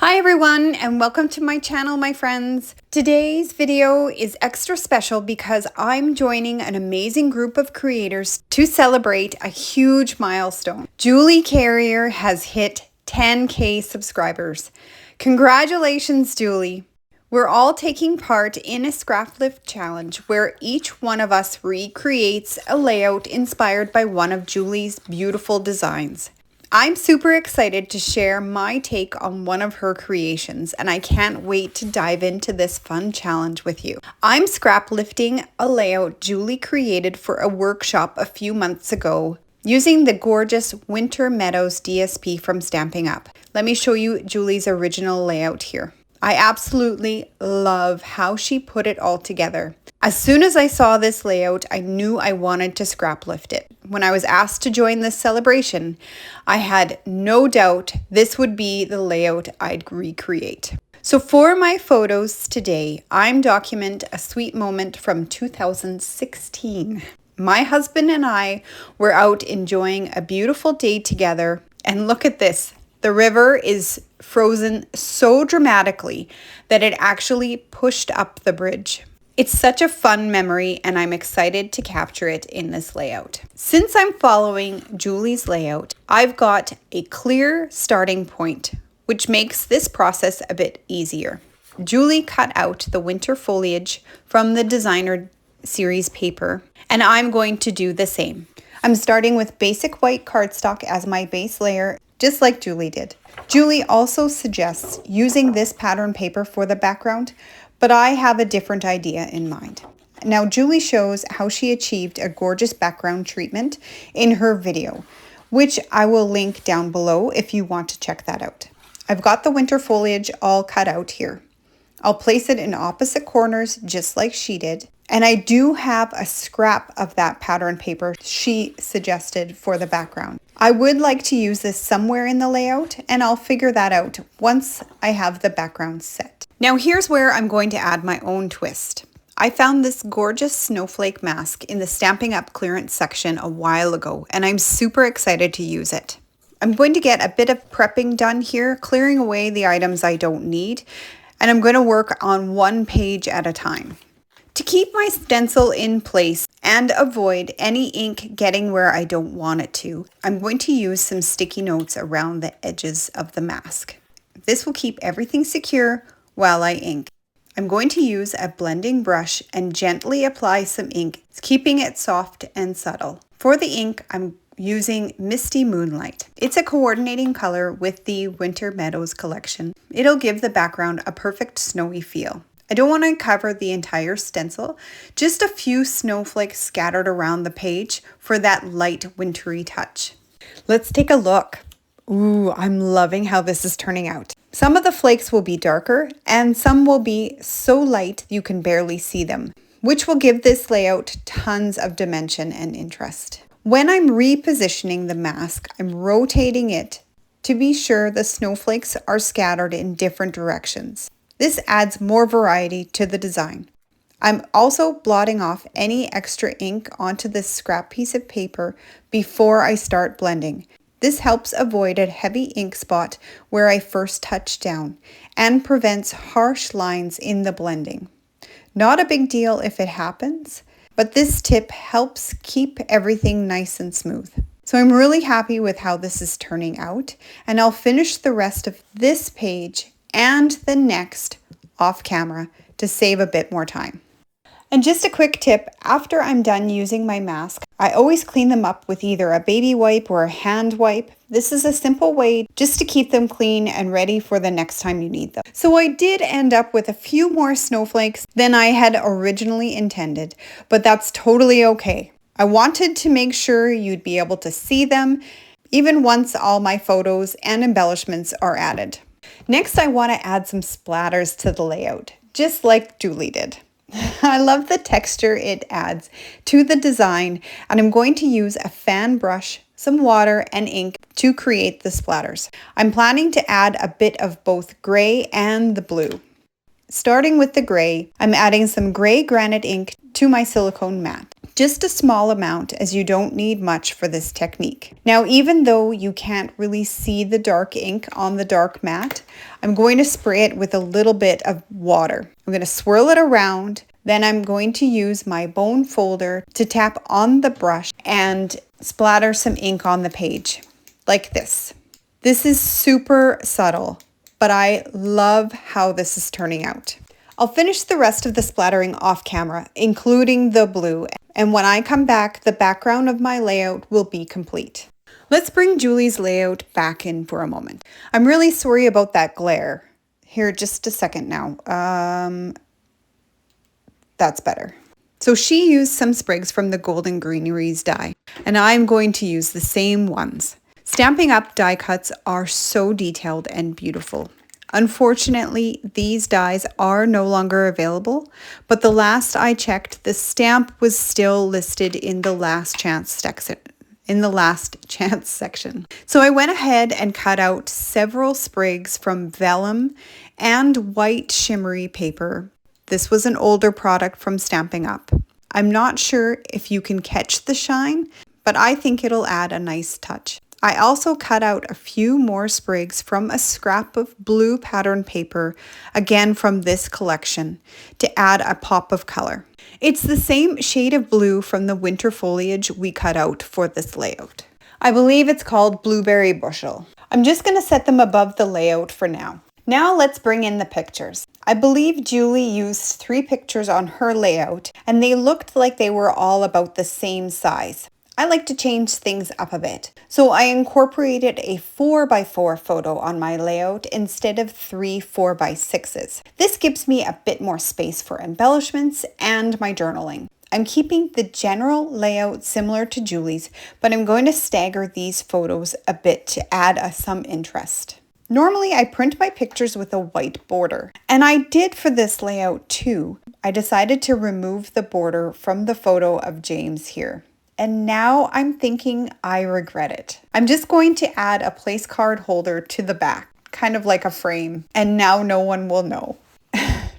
Hi everyone and welcome to my channel, my friends. Today's video is extra special because I'm joining an amazing group of creators to celebrate a huge milestone. Julie Carrier has hit 10K subscribers. Congratulations, Julie. We're all taking part in a Scraplift challenge where each one of us recreates a layout inspired by one of Julie's beautiful designs. I'm super excited to share my take on one of her creations, and I can't wait to dive into this fun challenge with you. I'm scraplifting a layout Julie created for a workshop a few months ago using the gorgeous Winter Meadows DSP from Stampin' Up. Let me show you Julie's original layout here. I absolutely love how she put it all together. As soon as I saw this layout, I knew I wanted to scraplift it. When I was asked to join this celebration, I had no doubt this would be the layout I'd recreate. So for my photos today, I'm documenting a sweet moment from 2016. My husband and I were out enjoying a beautiful day together, and look at this. The river is frozen so dramatically that it actually pushed up the bridge. It's such a fun memory and I'm excited to capture it in this layout. Since I'm following Julie's layout, I've got a clear starting point, which makes this process a bit easier. Julie cut out the winter foliage from the designer series paper, and I'm going to do the same. I'm starting with basic white cardstock as my base layer, just like Julie did. Julie also suggests using this pattern paper for the background, but I have a different idea in mind. Now, Julie shows how she achieved a gorgeous background treatment in her video, which I will link down below if you want to check that out. I've got the winter foliage all cut out here. I'll place it in opposite corners just like she did. And I do have a scrap of that pattern paper she suggested for the background. I would like to use this somewhere in the layout, and I'll figure that out once I have the background set. Now here's where I'm going to add my own twist. I found this gorgeous snowflake mask in the Stampin' Up clearance section a while ago, and I'm super excited to use it. I'm going to get a bit of prepping done here, clearing away the items I don't need, and I'm going to work on one page at a time. To keep my stencil in place and avoid any ink getting where I don't want it to, I'm going to use some sticky notes around the edges of the mask. This will keep everything secure while I ink. I'm going to use a blending brush and gently apply some ink, keeping it soft and subtle. For the ink, I'm using Misty Moonlight. It's a coordinating color with the Winter Meadows collection. It'll give the background a perfect snowy feel. I don't want to cover the entire stencil, just a few snowflakes scattered around the page for that light wintry touch. Let's take a look. Ooh, I'm loving how this is turning out. Some of the flakes will be darker and some will be so light you can barely see them, which will give this layout tons of dimension and interest. When I'm repositioning the mask, I'm rotating it to be sure the snowflakes are scattered in different directions. This adds more variety to the design. I'm also blotting off any extra ink onto this scrap piece of paper before I start blending. This helps avoid a heavy ink spot where I first touch down and prevents harsh lines in the blending. Not a big deal if it happens, but this tip helps keep everything nice and smooth. So I'm really happy with how this is turning out, and I'll finish the rest of this page and the next off camera to save a bit more time. And just a quick tip, after I'm done using my mask, I always clean them up with either a baby wipe or a hand wipe. This is a simple way just to keep them clean and ready for the next time you need them. So I did end up with a few more snowflakes than I had originally intended, but that's totally okay. I wanted to make sure you'd be able to see them even once all my photos and embellishments are added. Next, I want to add some splatters to the layout, just like Julie did. I love the texture it adds to the design, and I'm going to use a fan brush, some water, and ink to create the splatters. I'm planning to add a bit of both gray and the blue. Starting with the gray, I'm adding some gray granite ink to my silicone mat. Just a small amount, as you don't need much for this technique. Now, even though you can't really see the dark ink on the dark mat, I'm going to spray it with a little bit of water. I'm going to swirl it around, then I'm going to use my bone folder to tap on the brush and splatter some ink on the page, like this. This is super subtle, but I love how this is turning out. I'll finish the rest of the splattering off camera, including the blue, and when I come back, the background of my layout will be complete. Let's bring Julie's layout back in for a moment. I'm really sorry about that glare. Here, just a second now. That's better. So she used some sprigs from the Golden Greeneries die, and I'm going to use the same ones. Stampin' Up die cuts are so detailed and beautiful. Unfortunately, these dies are no longer available, but the last I checked, the stamp was still listed in the last chance section. So I went ahead and cut out several sprigs from vellum and white shimmery paper. This was an older product from Stampin' Up. I'm not sure if you can catch the shine, but I think it'll add a nice touch. I also cut out a few more sprigs from a scrap of blue pattern paper, again from this collection, to add a pop of color. It's the same shade of blue from the winter foliage we cut out for this layout. I believe it's called Blueberry Bushel. I'm just going to set them above the layout for now. Now let's bring in the pictures. I believe Julie used 3 pictures on her layout, and they looked like they were all about the same size. I like to change things up a bit, so I incorporated a 4x4 photo on my layout instead of 3 4x6s. This gives me a bit more space for embellishments and my journaling. I'm keeping the general layout similar to Julie's, but I'm going to stagger these photos a bit to add some interest. Normally, I print my pictures with a white border, and I did for this layout too. I decided to remove the border from the photo of James here. And now I'm thinking I regret it. I'm just going to add a place card holder to the back, kind of like a frame, and now no one will know.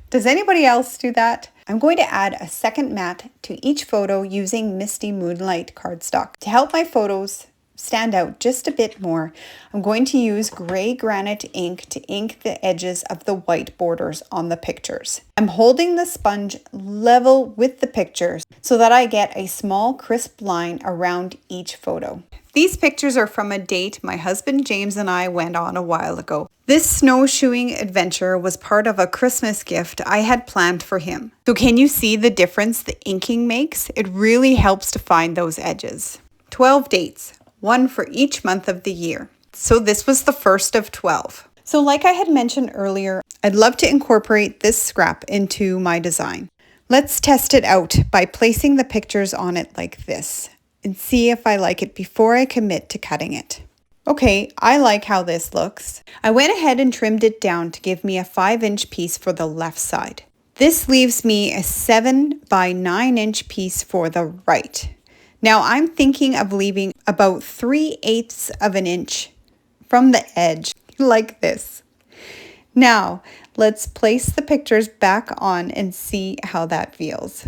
Does anybody else do that? I'm going to add a second mat to each photo using Misty Moonlight cardstock. To help my photos stand out just a bit more, I'm going to use gray granite ink to ink the edges of the white borders on the pictures. I'm holding the sponge level with the pictures so that I get a small crisp line around each photo. These pictures are from a date my husband James and I went on a while ago. This snowshoeing adventure was part of a Christmas gift I had planned for him. So can you see the difference the inking makes? It really helps to find those edges. 12 dates. 1 for each month of the year. So this was the first of 12. So like I had mentioned earlier, I'd love to incorporate this scrap into my design. Let's test it out by placing the pictures on it like this and see if I like it before I commit to cutting it. Okay, I like how this looks. I went ahead and trimmed it down to give me a 5-inch piece for the left side. This leaves me a 7 by 9-inch piece for the right. Now I'm thinking of leaving about 3/8 of an inch from the edge, like this. Now let's place the pictures back on and see how that feels.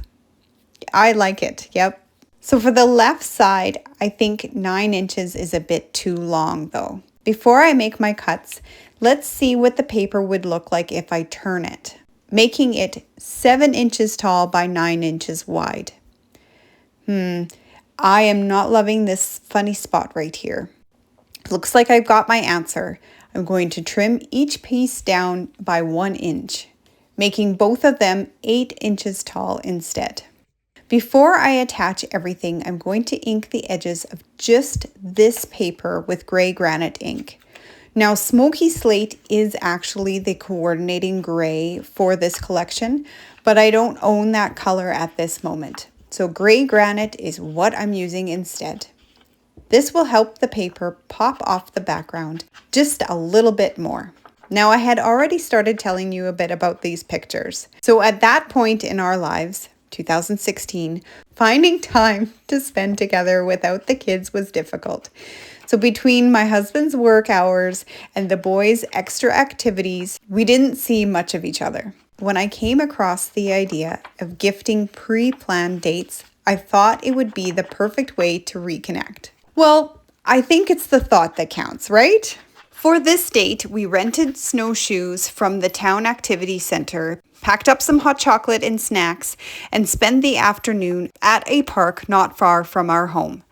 I like it, yep. So for the left side, I think 9 inches is a bit too long though. Before I make my cuts, let's see what the paper would look like if I turn it, making it 7 inches tall by 9 inches wide. I am not loving this funny spot right here. Looks like I've got my answer. I'm going to trim each piece down by 1 inch, making both of them 8 inches tall instead. Before I attach everything, I'm going to ink the edges of just this paper with gray granite ink. Now, Smoky Slate is actually the coordinating gray for this collection, but I don't own that color at this moment. So gray granite is what I'm using instead. This will help the paper pop off the background just a little bit more. Now I had already started telling you a bit about these pictures. So at that point in our lives, 2016, finding time to spend together without the kids was difficult. So between my husband's work hours and the boys' extra activities, we didn't see much of each other. When I came across the idea of gifting pre-planned dates, I thought it would be the perfect way to reconnect. Well, I think it's the thought that counts, right? For this date, we rented snowshoes from the town activity center, packed up some hot chocolate and snacks, and spent the afternoon at a park not far from our home.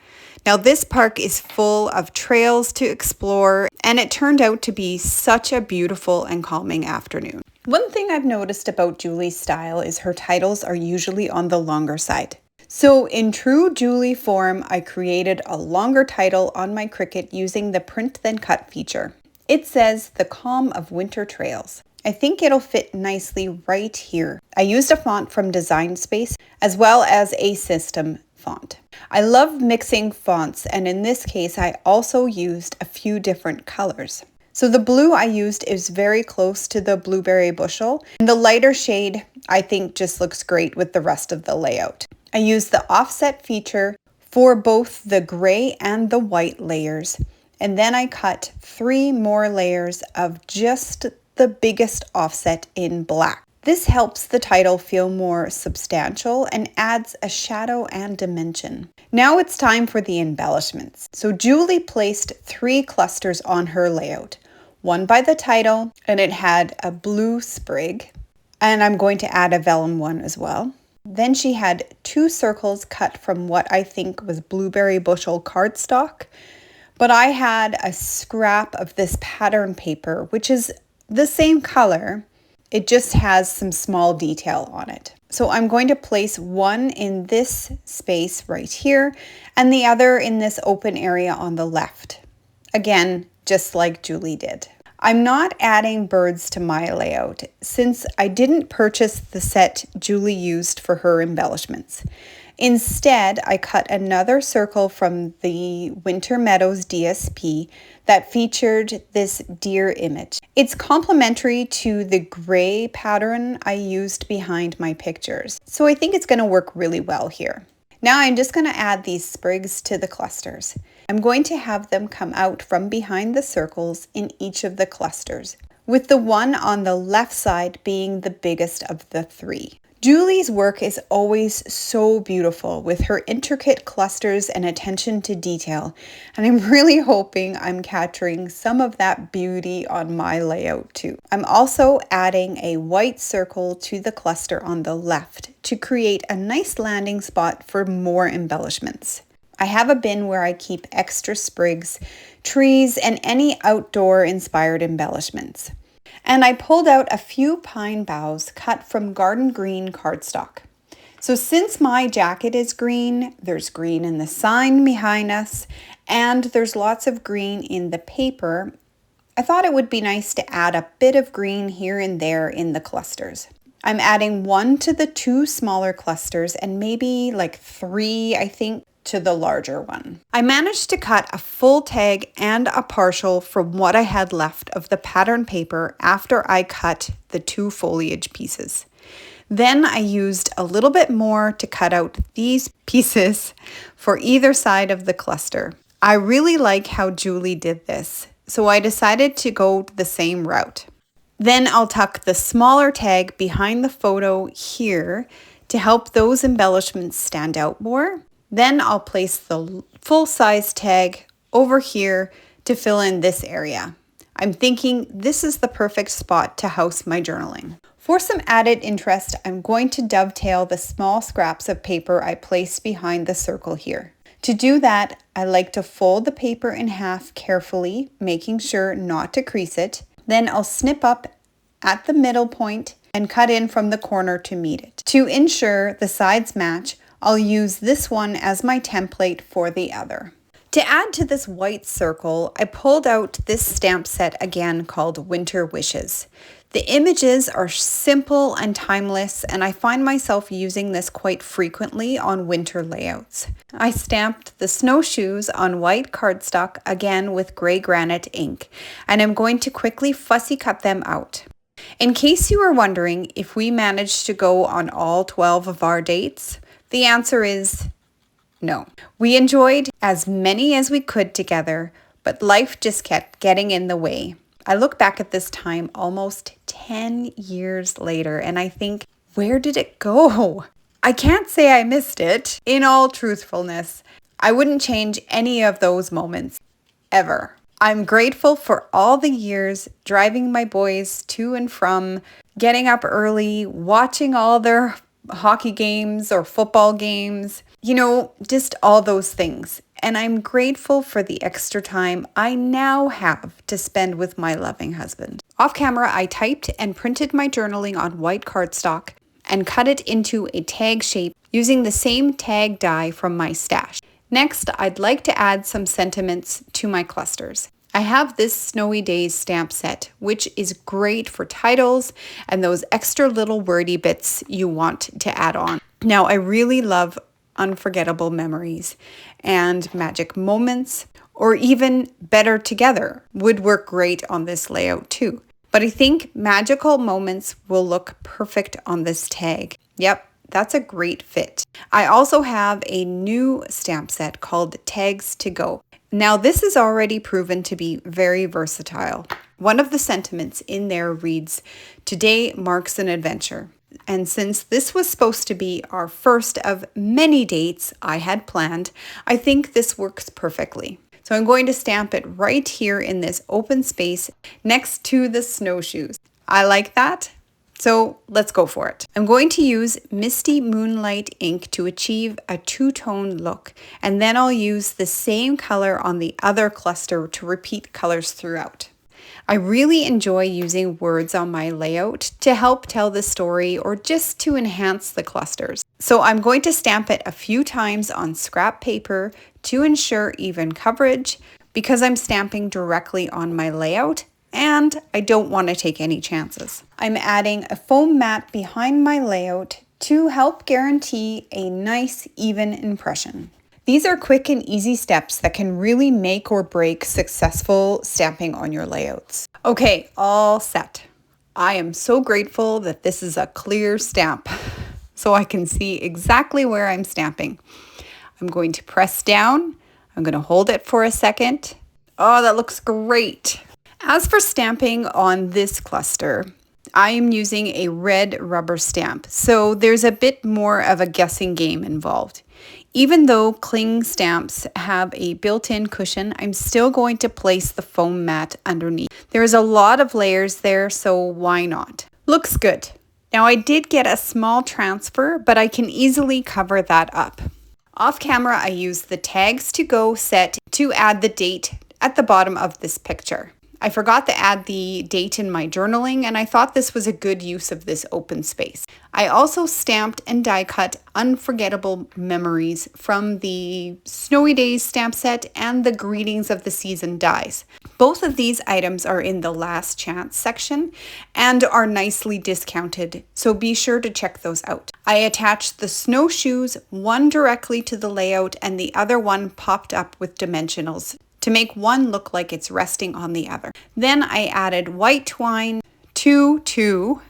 Now, this park is full of trails to explore, and it turned out to be such a beautiful and calming afternoon. One thing I've noticed about Julie's style is her titles are usually on the longer side. So in true Julie form, I created a longer title on my Cricut using the print then cut feature. It says The Calm of Winter Trails. I think it'll fit nicely right here. I used a font from Design Space as well as a system font. I love mixing fonts, and in this case I also used a few different colors. So the blue I used is very close to the blueberry bushel, and the lighter shade I think just looks great with the rest of the layout. I used the offset feature for both the gray and the white layers, and then I cut 3 more layers of just the biggest offset in black. This helps the title feel more substantial and adds a shadow and dimension. Now it's time for the embellishments. So Julie placed 3 clusters on her layout. One by the title, and it had a blue sprig, and I'm going to add a vellum one as well. Then she had 2 circles cut from what I think was blueberry bushel cardstock, but I had a scrap of this pattern paper, which is the same color. It just has some small detail on it. So I'm going to place one in this space right here and the other in this open area on the left. Again, just like Julie did. I'm not adding birds to my layout since I didn't purchase the set Julie used for her embellishments. Instead, I cut another circle from the Winter Meadows DSP that featured this deer image. It's complementary to the gray pattern I used behind my pictures, so I think it's going to work really well here. Now I'm just going to add these sprigs to the clusters. I'm going to have them come out from behind the circles in each of the clusters, with the one on the left side being the biggest of the 3. Julie's work is always so beautiful with her intricate clusters and attention to detail, and I'm really hoping I'm capturing some of that beauty on my layout too. I'm also adding a white circle to the cluster on the left to create a nice landing spot for more embellishments. I have a bin where I keep extra sprigs, trees, and any outdoor inspired embellishments. And I pulled out a few pine boughs cut from garden green cardstock. So since my jacket is green, there's green in the sign behind us, and there's lots of green in the paper, I thought it would be nice to add a bit of green here and there in the clusters. I'm adding 1 to the 2 smaller clusters and maybe like 3, I think, to the larger one. I managed to cut a full tag and a partial from what I had left of the pattern paper after I cut the 2 foliage pieces. Then I used a little bit more to cut out these pieces for either side of the cluster. I really like how Julie did this, so I decided to go the same route. Then I'll tuck the smaller tag behind the photo here to help those embellishments stand out more. Then I'll place the full-size tag over here to fill in this area. I'm thinking this is the perfect spot to house my journaling. For some added interest, I'm going to dovetail the small scraps of paper I placed behind the circle here. To do that, I like to fold the paper in half carefully, making sure not to crease it. Then I'll snip up at the middle point and cut in from the corner to meet it. To ensure the sides match, I'll use this one as my template for the other. To add to this white circle, I pulled out this stamp set again called Winter Wishes. The images are simple and timeless, and I find myself using this quite frequently on winter layouts. I stamped the snowshoes on white cardstock again with gray granite ink, and I'm going to quickly fussy cut them out. In case you were wondering if we managed to go on all 12 of our dates, the answer is no. We enjoyed as many as we could together, but life just kept getting in the way. I look back at this time almost 10 years later and I think, where did it go? I can't say I missed it. In all truthfulness, I wouldn't change any of those moments, ever. I'm grateful for all the years driving my boys to and from, getting up early, watching all their hockey games or football games, just all those things. And I'm grateful for the extra time I now have to spend with my loving husband. Off camera, I typed and printed my journaling on white cardstock and cut it into a tag shape using the same tag die from my stash. Next, I'd like to add some sentiments to my clusters. I have this Snowy Days stamp set, which is great for titles and those extra little wordy bits you want to add on. Now, I really love unforgettable memories, and magic moments, or even better together would work great on this layout too. But I think magical moments will look perfect on this tag. Yep, that's a great fit. I also have a new stamp set called Tags to Go. Now this is already proven to be very versatile. One of the sentiments in there reads, "Today marks an adventure." And since this was supposed to be our first of many dates I had planned, I think this works perfectly. So I'm going to stamp it right here in this open space next to the snowshoes. I like that. So let's go for it. I'm going to use Misty Moonlight ink to achieve a two-tone look, and then I'll use the same color on the other cluster to repeat colors throughout. I really enjoy using words on my layout to help tell the story or just to enhance the clusters. So I'm going to stamp it a few times on scrap paper to ensure even coverage because I'm stamping directly on my layout and I don't want to take any chances. I'm adding a foam mat behind my layout to help guarantee a nice even impression. These are quick and easy steps that can really make or break successful stamping on your layouts. Okay, all set. I am so grateful that this is a clear stamp so I can see exactly where I'm stamping. I'm going to press down. I'm going to hold it for a second. Oh, that looks great. As for stamping on this cluster, I am using a red rubber stamp, so there's a bit more of a guessing game involved. Even though cling stamps have a built-in cushion, I'm still going to place the foam mat underneath. There's a lot of layers there, so why not? Looks good. Now I did get a small transfer, but I can easily cover that up. Off camera, I used the Tags to Go set to add the date at the bottom of this picture. I forgot to add the date in my journaling, and I thought this was a good use of this open space. I also stamped and die cut unforgettable memories from the Snowy Days stamp set and the Greetings of the Season dies. Both of these items are in the last chance section and are nicely discounted, so be sure to check those out. I attached the snowshoes, one directly to the layout and the other one popped up with dimensionals to make one look like it's resting on the other. Then I added white twine to 2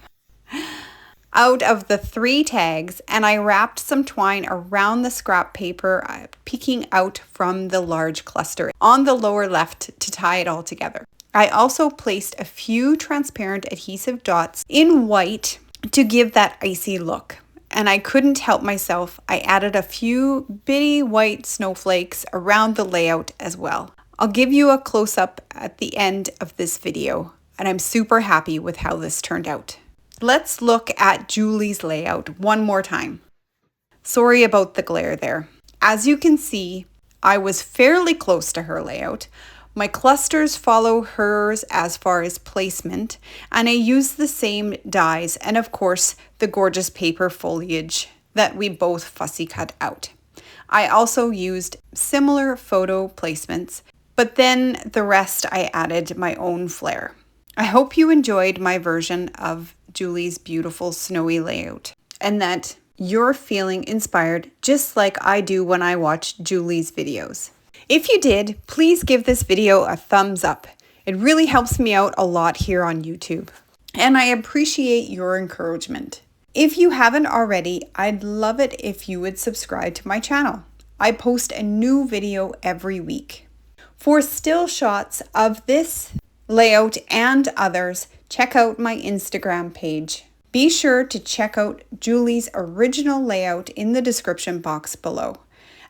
out of the 3 tags, and I wrapped some twine around the scrap paper peeking out from the large cluster on the lower left to tie it all together. I also placed a few transparent adhesive dots in white to give that icy look. And I couldn't help myself, I added a few bitty white snowflakes around the layout as well. I'll give you a close-up at the end of this video, and I'm super happy with how this turned out. Let's look at Julie's layout one more time. Sorry about the glare there. As you can see, I was fairly close to her layout. My clusters follow hers as far as placement, and I use the same dies and of course the gorgeous paper foliage that we both fussy cut out. I also used similar photo placements, but then the rest I added my own flair. I hope you enjoyed my version of Julie's beautiful snowy layout and that you're feeling inspired just like I do when I watch Julie's videos. If you did, please give this video a thumbs up. It really helps me out a lot here on YouTube, and I appreciate your encouragement. If you haven't already, I'd love it if you would subscribe to my channel. I post a new video every week. For still shots of this layout and others, check out my Instagram page Be sure to check out Julie's original layout in the description box below.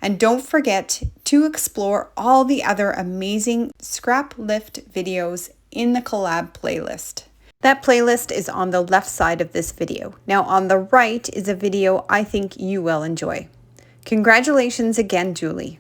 And don't forget to explore all the other amazing Scraplift videos in the collab playlist. That playlist is on the left side of this video. Now on the right is a video I think you will enjoy. Congratulations again, Julie.